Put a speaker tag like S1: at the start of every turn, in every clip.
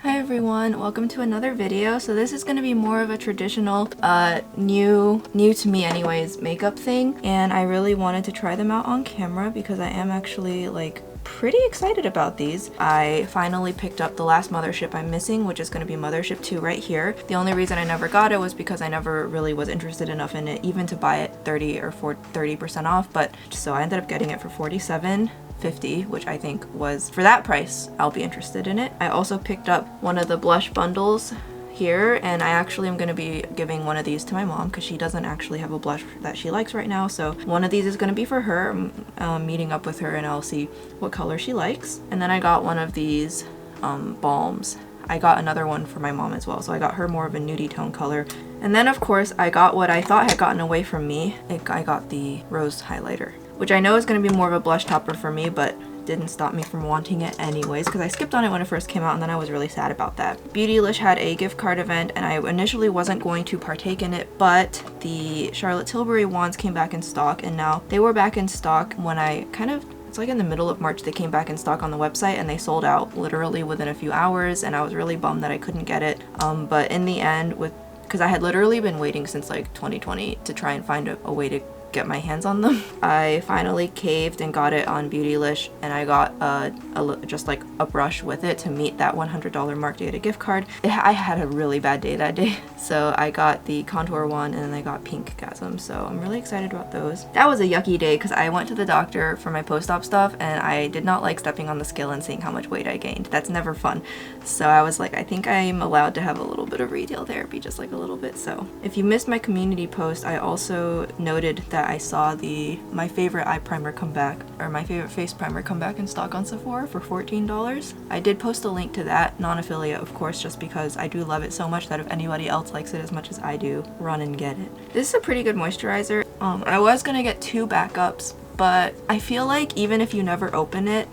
S1: Hi everyone, welcome to another video. So this is going to be more of a traditional, new to me anyways, makeup thing. And I really wanted to try them out on camera because I am actually like pretty excited about these. I finally picked up the last Mothership I'm missing, which is going to be Mothership II right here. The only reason I never got it was because I never really was interested enough in it even to buy it 30% off, but so I ended up getting it for $47.50, which I think was, for that price, I'll be interested in it. I also picked up one of the blush bundles here, and I actually am going to be giving one of these to my mom because she doesn't actually have a blush that she likes right now, so one of these is going to be for her. I'm meeting up with her and I'll see what color she likes. And then I got one of these balms. I got another one for my mom as well, so I got her more of a nudie tone color. And then of course I got what I thought had gotten away from me. I got the rose highlighter, which I know is going to be more of a blush topper for me, but didn't stop me from wanting it anyways because I skipped on it when it first came out and then I was really sad about that. Beautylish had a gift card event and I initially wasn't going to partake in it, but the Charlotte Tilbury wands came back in stock, and now they were back in stock when it's like in the middle of March they came back in stock on the website, and they sold out literally within a few hours, and I was really bummed that I couldn't get it. But in the end, because I had literally been waiting since like 2020 to try and find a way to get my hands on them, I finally caved and got it on Beautylish, and I got just like a brush with it to meet that $100 mark to get a gift card. I had a really bad day that day, so I got the contour one and then I got Pink Gasm, so I'm really excited about those. That was a yucky day because I went to the doctor for my post-op stuff and I did not like stepping on the scale and seeing how much weight I gained. That's never fun. So I was like, I think I'm allowed to have a little bit of retail therapy, just like a little bit. So if you missed my community post, I also noted that I saw my favorite eye primer come back, or my favorite face primer come back in stock on Sephora for $14. I did post a link to that, non-affiliate of course, just because I do love it so much that if anybody else likes it as much as I do, run and get it. This is a pretty good moisturizer. I was gonna get 2 backups, but I feel like even if you never open it,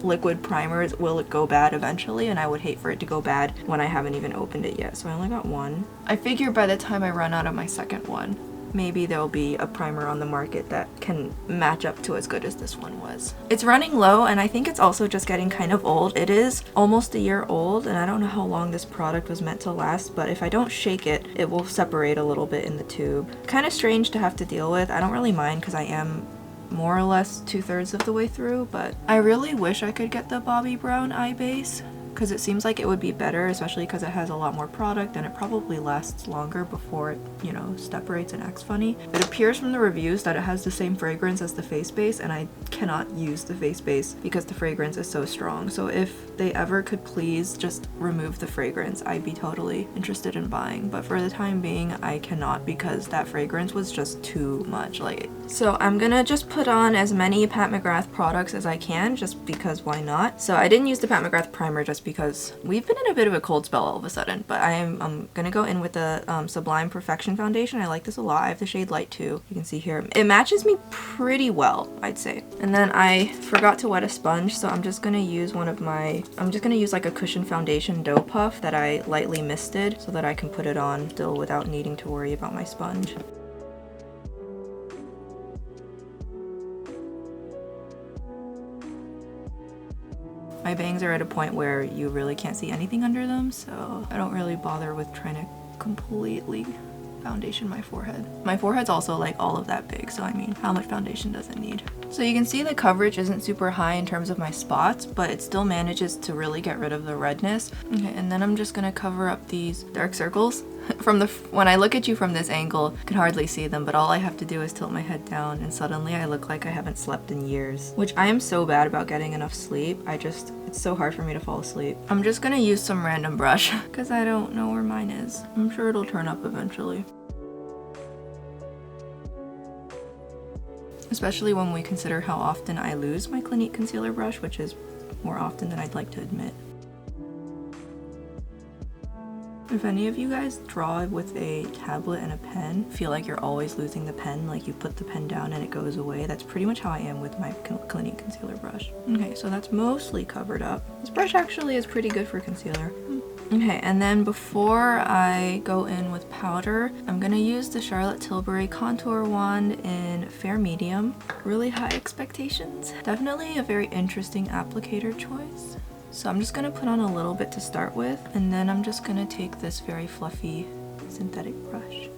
S1: liquid primers will go bad eventually, and I would hate for it to go bad when I haven't even opened it yet, so I only got 1. I figure by the time I run out of my second one, maybe there'll be a primer on the market that can match up to as good as this one was. It's running low, and I think it's also just getting kind of old. It is almost a year old, and I don't know how long this product was meant to last, but if I don't shake it, it will separate a little bit in the tube. Kind of strange to have to deal with. I don't really mind because I am more or less 2/3 of the way through, but I really wish I could get the Bobbi Brown eye base because it seems like it would be better, especially because it has a lot more product and it probably lasts longer before it, you know, separates and acts funny. It appears from the reviews that it has the same fragrance as the face base, and I cannot use the face base because the fragrance is so strong. So if they ever could please just remove the fragrance, I'd be totally interested in buying, but for the time being I cannot because that fragrance was just too much. So I'm gonna just put on as many Pat McGrath products as I can, just because why not. So I didn't use the Pat McGrath primer just because we've been in a bit of a cold spell all of a sudden, but I'm gonna go in with the Sublime Perfection foundation. I like this a lot. I have the shade Light 2. You can see here. It matches me pretty well, I'd say. And then I forgot to wet a sponge, so I'm just gonna use like a cushion foundation dough puff that I lightly misted so that I can put it on still without needing to worry about my sponge. My bangs are at a point where you really can't see anything under them, so I don't really bother with trying to completely foundation my forehead. My forehead's also like all of that big, so I mean, how much foundation does it need? So you can see the coverage isn't super high in terms of my spots, but it still manages to really get rid of the redness. Okay, and then I'm just gonna cover up these dark circles. When I look at you from this angle, I can hardly see them, but all I have to do is tilt my head down and suddenly I look like I haven't slept in years. Which I am so bad about getting enough sleep. It's so hard for me to fall asleep. I'm just gonna use some random brush because I don't know where mine is. I'm sure it'll turn up eventually. Especially when we consider how often I lose my Clinique concealer brush, which is more often than I'd like to admit. If any of you guys draw with a tablet and a pen, feel like you're always losing the pen, like you put the pen down and it goes away, that's pretty much how I am with my Clinique concealer brush. Okay, so that's mostly covered up. This brush actually is pretty good for concealer. Okay, and then before I go in with powder, I'm gonna use the Charlotte Tilbury contour wand in Fair Medium. Really high expectations. Definitely a very interesting applicator choice. So I'm just gonna put on a little bit to start with, and then I'm just gonna take this very fluffy synthetic brush.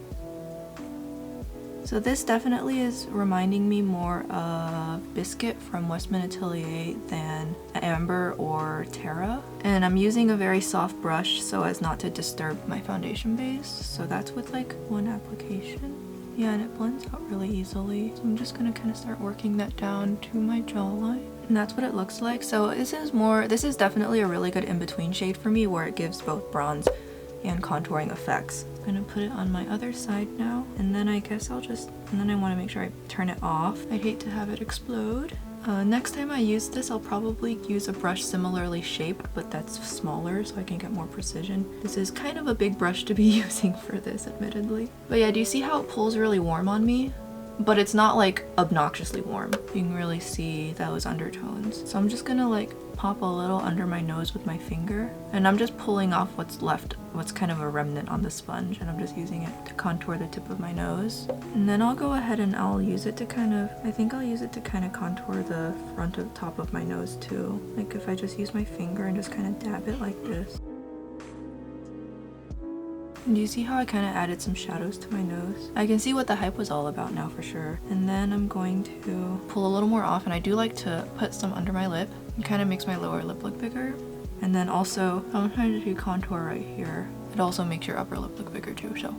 S1: So this definitely is reminding me more of Biscuit from Westman Atelier than Amber or Terra. And I'm using a very soft brush so as not to disturb my foundation base. So that's with like one application. Yeah, and it blends out really easily. So I'm just gonna kind of start working that down to my jawline. And that's what it looks like. So this is definitely a really good in-between shade for me where it gives both bronze and contouring effects. I'm gonna put it on my other side now, and then I guess and then I want to make sure I turn it off. I hate to have it explode. Next time I use this, I'll probably use a brush similarly shaped, but that's smaller so I can get more precision. This is kind of a big brush to be using for this, admittedly. But yeah, do you see how it pulls really warm on me? But it's not like obnoxiously warm. You can really see those undertones. So I'm just gonna like pop a little under my nose with my finger, and I'm just pulling off what's left, what's kind of a remnant on the sponge, and I'm just using it to contour the tip of my nose. And then I'll go ahead and I'll use it to kind of contour the front of the top of my nose too. Like if I just use my finger and just kind of dab it like this. And do you see how I kind of added some shadows to my nose? I can see what the hype was all about now for sure. And then I'm going to pull a little more off, and I do like to put some under my lip. It kind of makes my lower lip look bigger. And then also, I'm trying to do contour right here. It also makes your upper lip look bigger too, so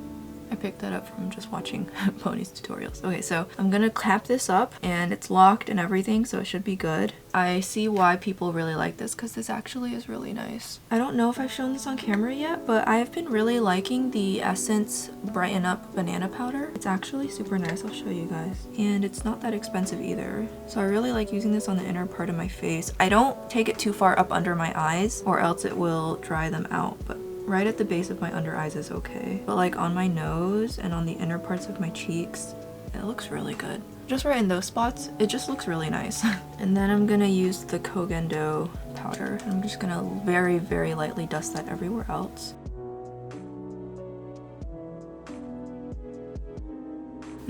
S1: I picked that up from just watching Pony's tutorials. Okay, so I'm gonna cap this up, and it's locked and everything, so it should be good. I see why people really like this, because this actually is really nice. I don't know if I've shown this on camera yet, but I've been really liking the Essence Brighten Up Banana Powder. It's actually super nice, I'll show you guys. And it's not that expensive either. So I really like using this on the inner part of my face. I don't take it too far up under my eyes, or else it will dry them out, but right at the base of my under eyes is okay. But like on my nose and on the inner parts of my cheeks, it looks really good. Just right in those spots, it just looks really nice. And then I'm gonna use the Kogendo powder. I'm just gonna very, very lightly dust that everywhere else.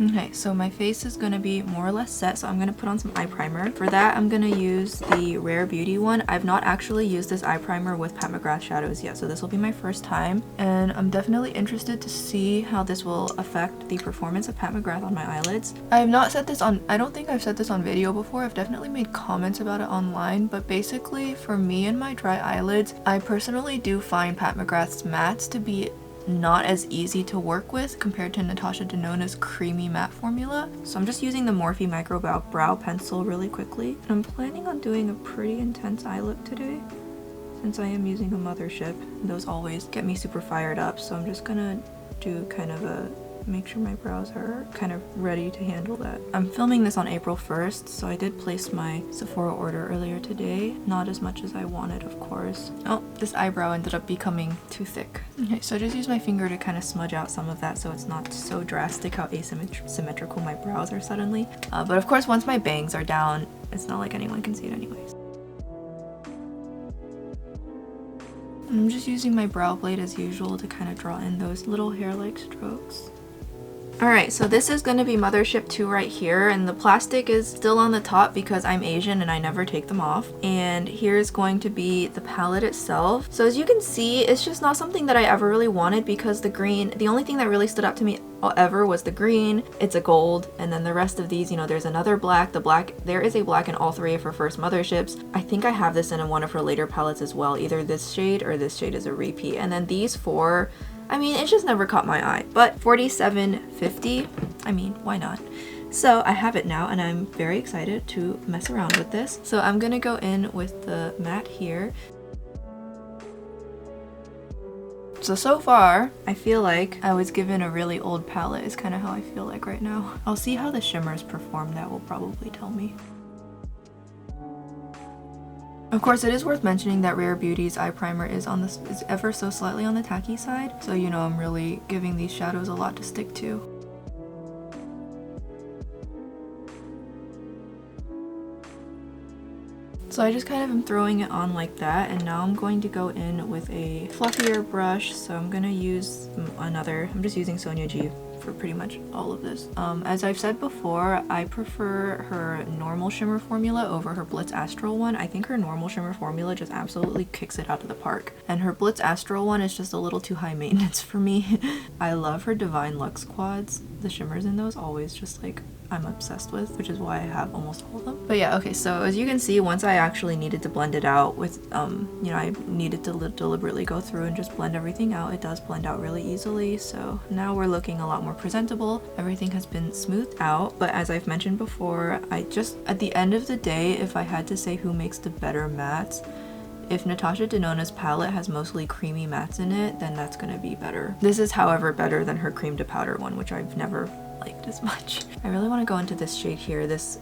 S1: Okay, so my face is gonna be more or less set, so I'm gonna put on some eye primer. For that, I'm gonna use the Rare Beauty one. I've not actually used this eye primer with Pat McGrath shadows yet, so this will be my first time. And I'm definitely interested to see how this will affect the performance of Pat McGrath on my eyelids. I have not said this on, I don't think I've said this on video before. I've definitely made comments about it online, but basically for me and my dry eyelids, I personally do find Pat McGrath's mattes to be not as easy to work with compared to Natasha Denona's creamy matte formula. So I'm just using the Morphe Micro Brow Pencil really quickly. And I'm planning on doing a pretty intense eye look today, since I am using a Mothership. Those always get me super fired up, so I'm just gonna do kind of a make sure my brows are kind of ready to handle that. I'm filming this on April 1st, so I did place my Sephora order earlier today. Not as much as I wanted, of course. Oh, this eyebrow ended up becoming too thick. Okay, so I just use my finger to kind of smudge out some of that so it's not so drastic how asymmetrical my brows are suddenly. But of course, once my bangs are down, it's not like anyone can see it anyways. I'm just using my brow blade as usual to kind of draw in those little hair-like strokes. Alright, so this is going to be Mothership II right here, and the plastic is still on the top because I'm Asian and I never take them off. And here's going to be the palette itself. So as you can see, it's just not something that I ever really wanted because the green, the only thing that really stood out to me ever was the green. It's a gold, and then the rest of these, you know, there's another black. The black, there is a black in all three of her first Motherships. I think I have this in one of her later palettes as well. Either this shade or this shade is a repeat. And then these four, I mean, it just never caught my eye, but $47.50, I mean, why not? So I have it now and I'm very excited to mess around with this. So I'm gonna go in with the matte here. So far, I feel like I was given a really old palette is kind of how I feel like right now. I'll see how the shimmers perform, that will probably tell me. Of course, it is worth mentioning that Rare Beauty's eye primer is ever so slightly on the tacky side, so you know I'm really giving these shadows a lot to stick to. So I just kind of am throwing it on like that, and now I'm going to go in with a fluffier brush. So I'm gonna use I'm just using Sonia G for pretty much all of this. As I've said before, I prefer her normal shimmer formula over her Blitz Astral one. I think her normal shimmer formula just absolutely kicks it out of the park, and her Blitz Astral one is just a little too high maintenance for me. I love her Divine Luxe quads. The shimmers in those always just like I'm obsessed with, which is why I have almost all of them. But yeah, okay, so as you can see, once I actually needed to blend it out with, you know, I needed to deliberately go through and just blend everything out. It does blend out really easily, so now we're looking a lot more presentable. Everything has been smoothed out, but as I've mentioned before, at the end of the day, if I had to say who makes the better mattes, if Natasha Denona's palette has mostly creamy mattes in it, then that's gonna be better. This is, however, better than her cream to powder one, which I've never liked as much. I really want to go into this shade here. This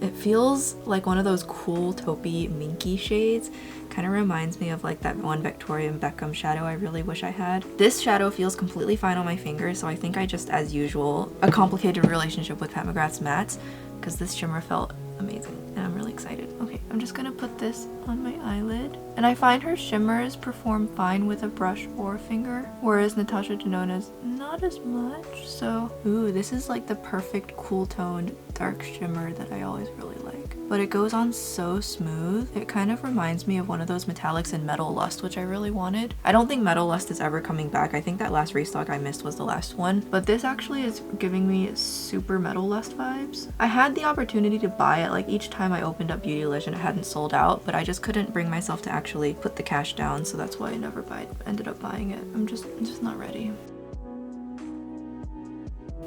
S1: it feels like one of those cool taupey minky shades. Kind of reminds me of like that one Victoria Beckham shadow I really wish I had. This shadow feels completely fine on my fingers, so I think I just, as usual, a complicated relationship with Pat McGrath's mattes, because this shimmer felt amazing and I'm really excited. Okay, I'm just gonna put this on my eyelid, and I find her shimmers perform fine with a brush or a finger, whereas Natasha Denona's not as much. So ooh, this is like the perfect cool toned dark shimmer that I always really like, but it goes on so smooth. It kind of reminds me of one of those metallics in Metal Lust, which I really wanted. I don't think Metal Lust is ever coming back. I think that last restock I missed was the last one, but this actually is giving me super Metal Lust vibes. I had the opportunity to buy it like each time I opened up Beautylish and it hadn't sold out, but I just couldn't bring myself to actually put the cash down, so that's why I never ended up buying it. I'm just not ready.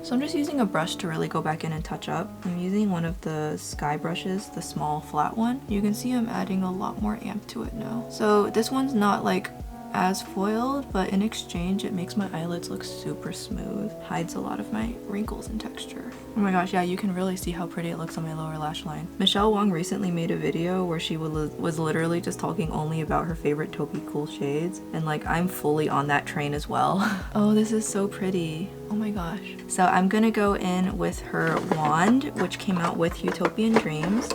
S1: So I'm just using a brush to really go back in and touch up. I'm using one of the Sky brushes, the small flat one. You can see I'm adding a lot more amp to it now. So this one's not like as foiled, but in exchange it makes my eyelids look super smooth, hides a lot of my wrinkles and texture. Oh my gosh, yeah, you can really see how pretty it looks on my lower lash line. Michelle Wong recently made a video where she was literally just talking only about her favorite taupey cool shades, and like I'm fully on that train as well. Oh, this is so pretty. Oh my gosh. So I'm gonna go in with her wand, which came out with Utopian Dreams,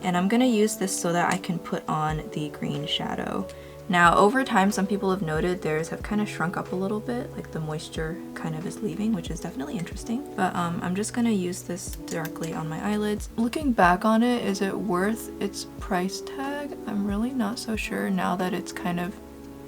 S1: and I'm gonna use this so that I can put on the green shadow. Now, over time, some people have noted theirs have kind of shrunk up a little bit, like the moisture kind of is leaving, which is definitely interesting. But I'm just gonna use this directly on my eyelids. Looking back on it, is it worth its price tag? I'm really not so sure now that it's kind of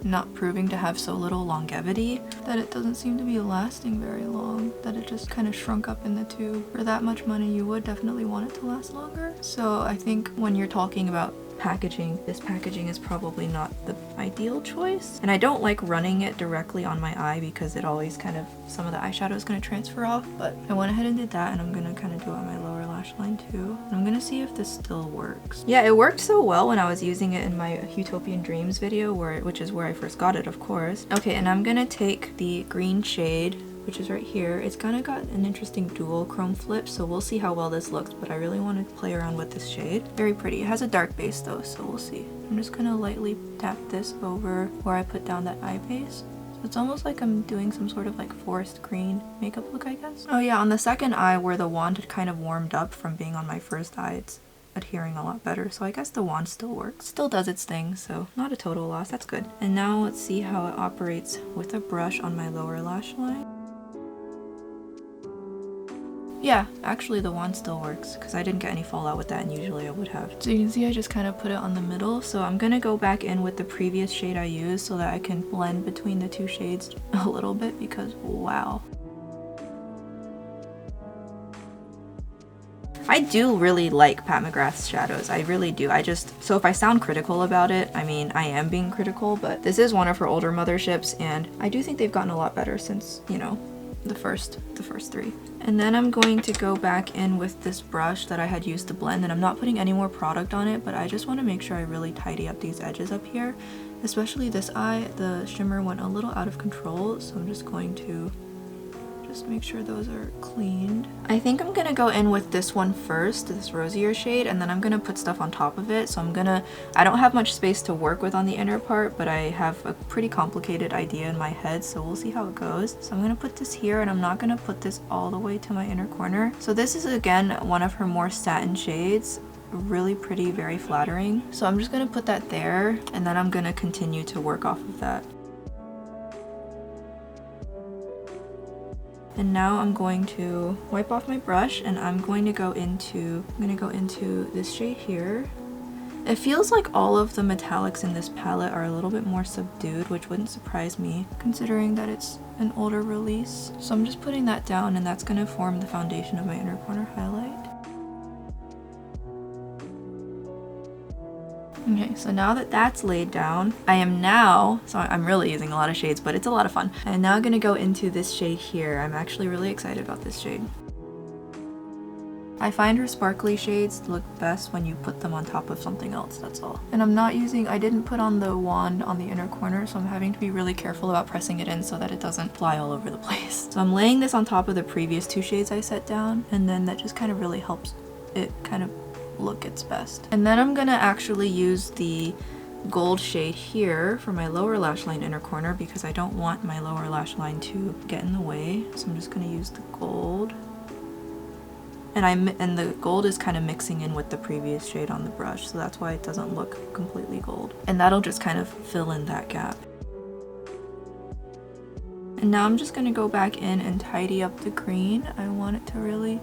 S1: not proving to have so little longevity, that it doesn't seem to be lasting very long, that it just kind of shrunk up in the tube. For that much money, you would definitely want it to last longer. So I think when you're talking about packaging, this packaging is probably not the ideal choice. And I don't like running it directly on my eye because it always kind of, some of the eyeshadow is going to transfer off, but I went ahead and did that, and I'm going to kind of do it on my lower lash line too. And I'm going to see if this still works. Yeah, it worked so well when I was using it in my Utopian Dreams video, which is where I first got it, of course. Okay, and I'm going to take the green shade, which is right here. It's kind of got an interesting dual chrome flip, so we'll see how well this looks, but I really want to play around with this shade. Very pretty. It has a dark base though, so we'll see. I'm just gonna lightly tap this over where I put down that eye base. So it's almost like I'm doing some sort of like forest green makeup look, I guess. Oh yeah, on the second eye where the wand had kind of warmed up from being on my first eye, it's adhering a lot better, so I guess the wand still works. Still does its thing, so not a total loss. That's good. And now let's see how it operates with a brush on my lower lash line. Yeah, actually the wand still works because I didn't get any fallout with that, and usually I would have. So you can see I just kind of put it on the middle, so I'm gonna go back in with the previous shade I used so that I can blend between the two shades a little bit, because wow. I do really like Pat McGrath's shadows, I really do. So if I sound critical about it, I mean, I am being critical, but this is one of her older motherships, and I do think they've gotten a lot better since, you know, the first three. And then I'm going to go back in with this brush that I had used to blend, and I'm not putting any more product on it, but I just want to make sure I really tidy up these edges up here, especially this eye. The shimmer went a little out of control, so I'm just going to just make sure those are cleaned. I think I'm gonna go in with this one first, this rosier shade, and then I'm gonna put stuff on top of it. So I don't have much space to work with on the inner part, but I have a pretty complicated idea in my head, so we'll see how it goes. So I'm gonna put this here, and I'm not gonna put this all the way to my inner corner. So this is again one of her more satin shades. really pretty, very flattering. So I'm just gonna put that there, and then I'm gonna continue to work off of that. And now I'm going to wipe off my brush, and I'm gonna go into this shade here. It feels like all of the metallics in this palette are a little bit more subdued, which wouldn't surprise me considering that it's an older release. So I'm just putting that down, and that's gonna form the foundation of my inner corner highlight. Okay, so now that that's laid down, I'm really using a lot of shades, but it's a lot of fun. I'm now gonna go into this shade here. I'm actually really excited about this shade. I find her sparkly shades look best when you put them on top of something else, that's all. And I didn't put on the wand on the inner corner, so I'm having to be really careful about pressing it in so that it doesn't fly all over the place. So I'm laying this on top of the previous two shades I set down, and then that just kind of really helps it kind of look its best. And then I'm gonna actually use the gold shade here for my lower lash line inner corner because I don't want my lower lash line to get in the way. So I'm just gonna use the gold. And the gold is kind of mixing in with the previous shade on the brush, so that's why it doesn't look completely gold. And that'll just kind of fill in that gap. And now I'm just gonna go back in and tidy up the green. I want it to really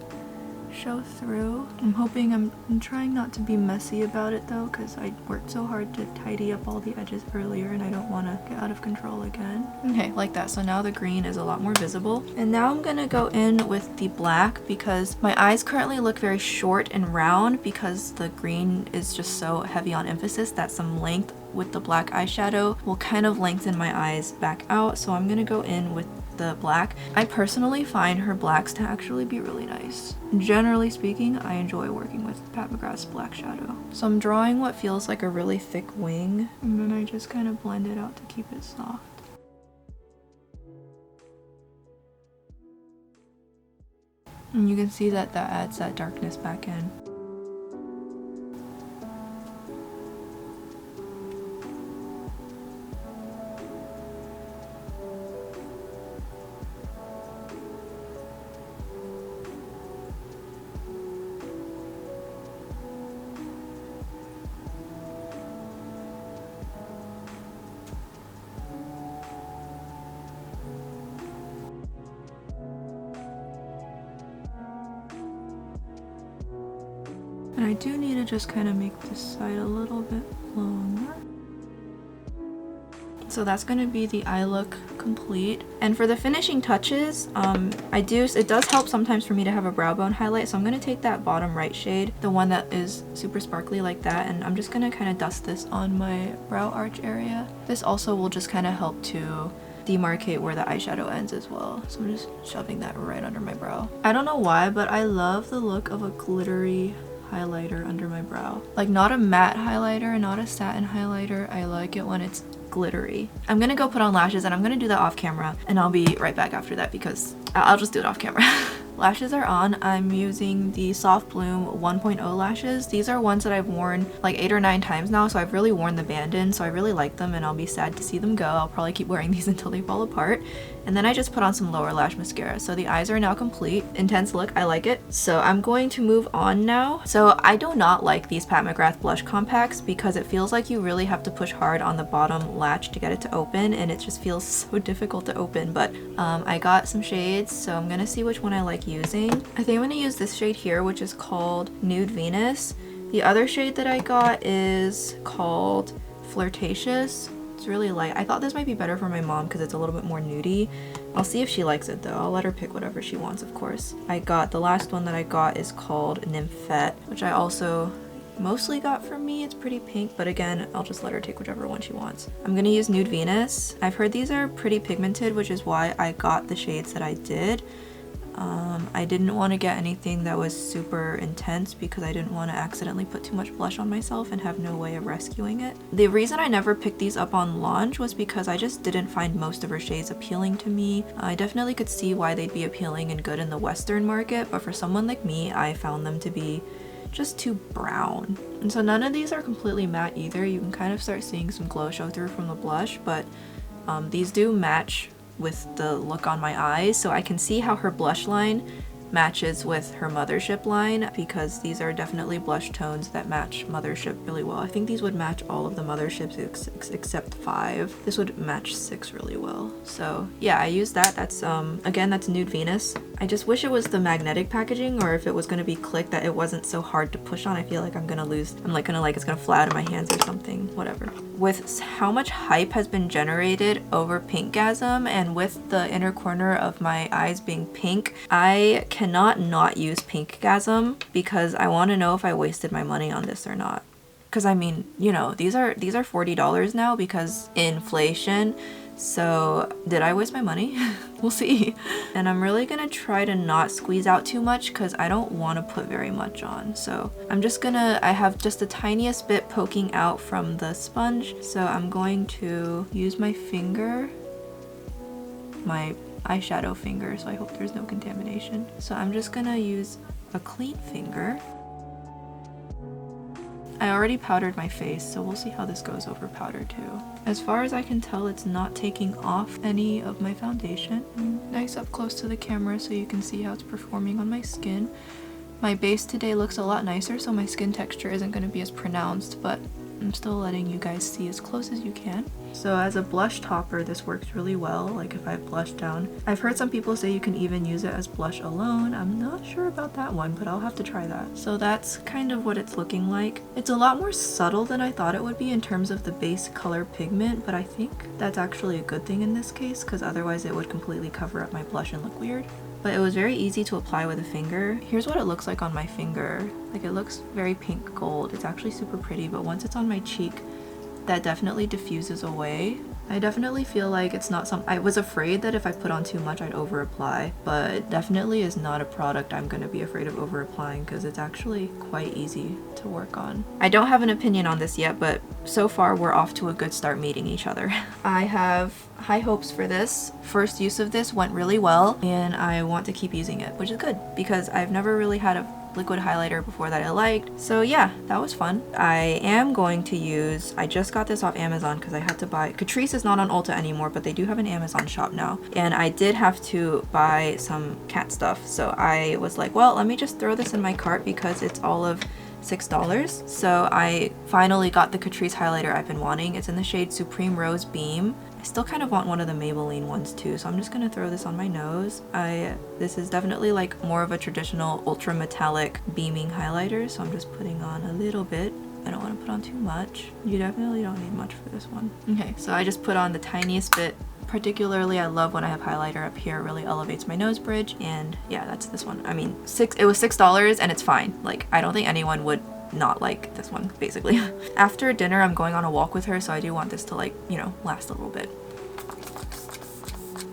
S1: show through. I'm trying not to be messy about it though, because I worked so hard to tidy up all the edges earlier and I don't want to get out of control again. Okay, like that. So now the green is a lot more visible. And now I'm gonna go in with the black because my eyes currently look very short and round because the green is just so heavy on emphasis that some length with the black eyeshadow will kind of lengthen my eyes back out. So I'm gonna go in with the black. I personally find her blacks to actually be really nice. Generally speaking, I enjoy working with Pat McGrath's black shadow. So I'm drawing what feels like a really thick wing, and then I just kind of blend it out to keep it soft. And you can see that that adds that darkness back in. And I do need to just kind of make this side a little bit longer. So that's going to be the eye look complete. And for the finishing touches, it does help sometimes for me to have a brow bone highlight. So I'm going to take that bottom right shade, the one that is super sparkly like that, and I'm just going to kind of dust this on my brow arch area. This also will just kind of help to demarcate where the eyeshadow ends as well. So I'm just shoving that right under my brow. I don't know why, but I love the look of a glittery highlighter under my brow. Like not a matte highlighter, not a satin highlighter. I like it when it's glittery. I'm gonna go put on lashes and I'm gonna do that off camera and I'll be right back after that because I'll just do it off camera. Lashes are on. I'm using the Soft Bloom 1.0 lashes. These are ones that I've worn like 8 or 9 times now, so I've really worn the band in, so I really like them and I'll be sad to see them go. I'll probably keep wearing these until they fall apart. And then I just put on some lower lash mascara. So the eyes are now complete. Intense look, I like it. So I'm going to move on now. So I do not like these Pat McGrath blush compacts because it feels like you really have to push hard on the bottom latch to get it to open, and it just feels so difficult to open. But I got some shades, so I'm gonna see which one I like using. I think I'm gonna use this shade here, which is called Nude Venus. The other shade that I got is called Flirtatious. It's really light. I thought this might be better for my mom because it's a little bit more nudie. I'll see if she likes it though. I'll let her pick whatever she wants, of course. The last one that I got is called Nymphette, which I also mostly got from me. It's pretty pink, but again, I'll just let her take whichever one she wants. I'm gonna use Nude Venus. I've heard these are pretty pigmented, which is why I got the shades that I did. I didn't want to get anything that was super intense because I didn't want to accidentally put too much blush on myself and have no way of rescuing it. The reason I never picked these up on launch was because I just didn't find most of her shades appealing to me. I definitely could see why they'd be appealing and good in the Western market, but for someone like me, I found them to be just too brown. And so none of these are completely matte either. You can kind of start seeing some glow show through from the blush, but these do match with the look on my eyes, so I can see how her blush line matches with her Mothership line, because these are definitely blush tones that match Mothership really well. I think these would match all of the Motherships except 5. This would match 6 really well. So yeah, I used that. That's again, that's Nude Venus. I just wish it was the magnetic packaging, or if it was going to be click, that it wasn't so hard to push on. I feel like I'm gonna lose, it's gonna fly out of my hands or something, whatever. With how much hype has been generated over Pinkgasm, and with the inner corner of my eyes being pink, I cannot not use Pinkgasm, because I want to know if I wasted my money on this or not. Because I mean, you know, these are $40 now because inflation. So did I waste my money? We'll see. And I'm really gonna try to not squeeze out too much because I don't want to put very much on. So I'm just gonna, I have just the tiniest bit poking out from the sponge. So I'm going to use my finger, my eyeshadow finger, so I hope there's no contamination. So I'm just gonna use a clean finger. I already powdered my face, so we'll see how this goes over powder too. As far as I can tell, it's not taking off any of my foundation. Nice up close to the camera so you can see how it's performing on my skin. My base today looks a lot nicer, so my skin texture isn't going to be as pronounced, but I'm still letting you guys see as close as you can. So as a blush topper, this works really well, like if I blush down. I've heard some people say you can even use it as blush alone. I'm not sure about that one, but I'll have to try that. So that's kind of what it's looking like. It's a lot more subtle than I thought it would be in terms of the base color pigment, but I think that's actually a good thing in this case, because otherwise it would completely cover up my blush and look weird. But it was very easy to apply with a finger. Here's what it looks like on my finger. Like, it looks very pink gold. It's actually super pretty, but once it's on my cheek, that definitely diffuses away. I definitely feel like it's not I was afraid that if I put on too much I'd over apply, but definitely is not a product I'm gonna be afraid of over applying because it's actually quite easy to work on. I don't have an opinion on this yet, but so far we're off to a good start meeting each other. I have high hopes for this. First use of this went really well and I want to keep using it, which is good because I've never really had a liquid highlighter before that I liked. So yeah, that was fun. I am going to use, I just got this off Amazon because I had to buy, Catrice is not on Ulta anymore, but they do have an Amazon shop now. And I did have to buy some cat stuff. So I was like, well, let me just throw this in my cart because it's all of $6. So I finally got the Catrice highlighter I've been wanting. It's in the shade Supreme Rose Beam. I still kind of want one of the Maybelline ones too, so I'm just gonna throw this on my nose. This is definitely like more of a traditional ultra metallic beaming highlighter, so I'm just putting on a little bit. I don't want to put on too much. You definitely don't need much for this one. Okay, so I just put on the tiniest bit. Particularly, I love when I have highlighter up here. It really elevates my nose bridge, and yeah, that's this one. I mean, it was $6 and it's fine. Like, I don't think anyone would not like this one, basically. After dinner, I'm going on a walk with her, so I do want this to, like, you know, last a little bit.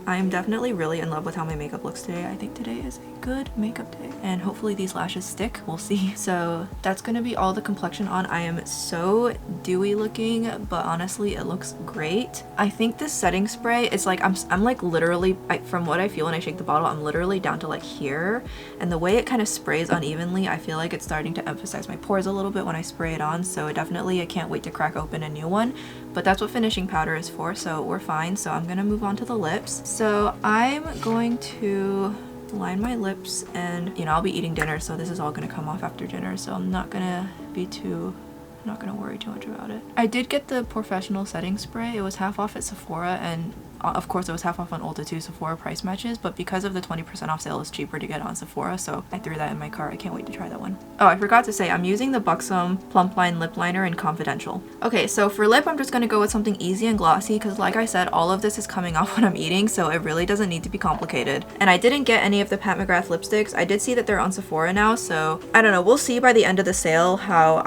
S1: I'm definitely really in love with how my makeup looks today. I think today is a good makeup day, and hopefully these lashes stick. We'll see. So that's gonna be all the complexion on. I am so dewy looking, but honestly it looks great. I think this setting spray, it's like I'm like literally, from what I feel when I shake the bottle, I'm literally down to like here, and the way it kind of sprays unevenly, I feel like it's starting to emphasize my pores a little bit when I spray it on. So I can't wait to crack open a new one, but that's what finishing powder is for, so we're fine. So I'm gonna move on to the lips. So I'm going to line my lips, and you know, I'll be eating dinner, so this is all gonna come off after dinner, so I'm not gonna worry too much about it. I did get the professional setting spray. It was half off at Sephora, and of course it was half off on Ulta too. Sephora price matches, but because of the 20% off sale, it's cheaper to get on Sephora, so I threw that in my cart. I can't wait to try that one. Oh, I forgot to say, I'm using the Buxom Plump Line Lip Liner in Confidential. Okay, so for lip, I'm just gonna go with something easy and glossy, because like I said, all of this is coming off when I'm eating, so it really doesn't need to be complicated. And I didn't get any of the Pat McGrath lipsticks. I did see that they're on Sephora now, so I don't know. We'll see by the end of the sale how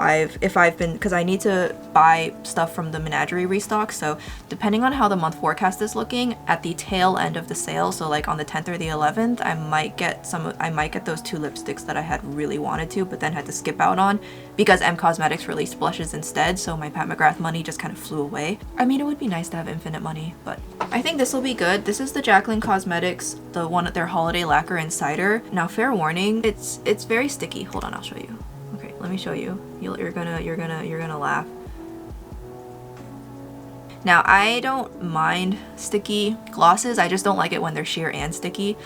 S1: because I need to buy stuff from the Menagerie restock, so depending on how the month forecast is looking, at the tail end of the sale, so like on the 10th or the 11th, I might get those 2 lipsticks that I had really wanted to, but then had to skip out on because M Cosmetics released blushes instead, so my Pat McGrath money just kind of flew away. I mean, it would be nice to have infinite money, but I think this will be good. This is the JACLYN Cosmetics, the one at their holiday lacquer in cider. Now, fair warning, it's very sticky. Hold on, I'll show you. Okay, let me show you. You're gonna laugh. Now, I don't mind sticky glosses, I just don't like it when they're sheer and sticky.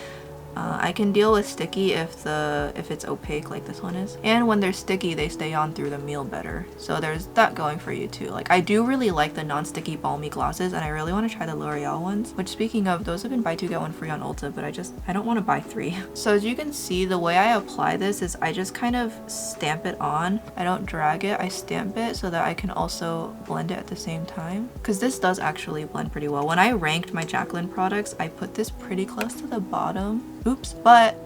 S1: I can deal with sticky if it's opaque like this one is. And when they're sticky, they stay on through the meal better. So there's that going for you too. Like I do really like the non-sticky balmy glosses, and I really want to try the L'Oreal ones, which speaking of, those have been buy two get one free on Ulta, but I don't want to buy three. So as you can see, the way I apply this is I just kind of stamp it on. I don't drag it, I stamp it so that I can also blend it at the same time, because this does actually blend pretty well. When I ranked my JACLYN products, I put this pretty close to the bottom. Oops, but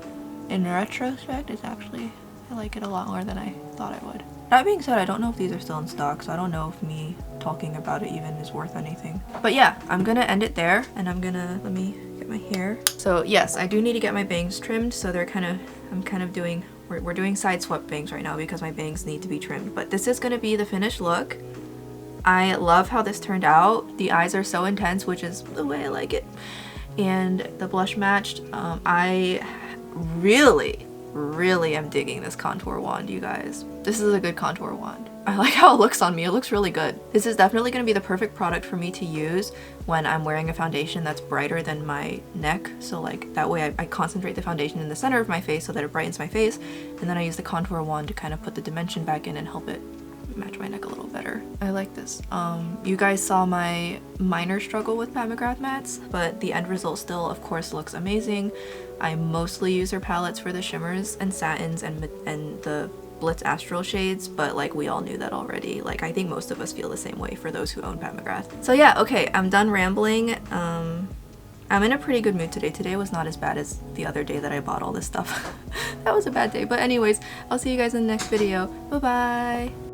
S1: in retrospect, it's actually, I like it a lot more than I thought I would. That being said, I don't know if these are still in stock, so I don't know if me talking about it even is worth anything. But yeah, I'm gonna end it there, and I'm gonna, let me get my hair. So yes, I do need to get my bangs trimmed, so they're kind of, I'm kind of doing, we're doing side swept bangs right now because my bangs need to be trimmed. But this is gonna be the finished look. I love how this turned out. The eyes are so intense, which is the way I like it. And the blush matched. I really am digging this contour wand, you guys. This is a good contour wand. I like how it looks on me. It looks really good. This is definitely going to be the perfect product for me to use when I'm wearing a foundation that's brighter than my neck. So like that way I concentrate the foundation in the center of my face so that it brightens my face, and then I use the contour wand to kind of put the dimension back in and help it match my neck a little better. I like this. You guys saw my minor struggle with Pat McGrath mattes, but the end result still of course looks amazing. I mostly use her palettes for the shimmers and satins and the Blitz Astral shades, but like we all knew that already. Like I think most of us feel the same way for those who own Pat McGrath. So yeah, okay, I'm done rambling. I'm in a pretty good mood today. Today was not as bad as the other day that I bought all this stuff. That was a bad day. But anyways, I'll see you guys in the next video. Bye bye!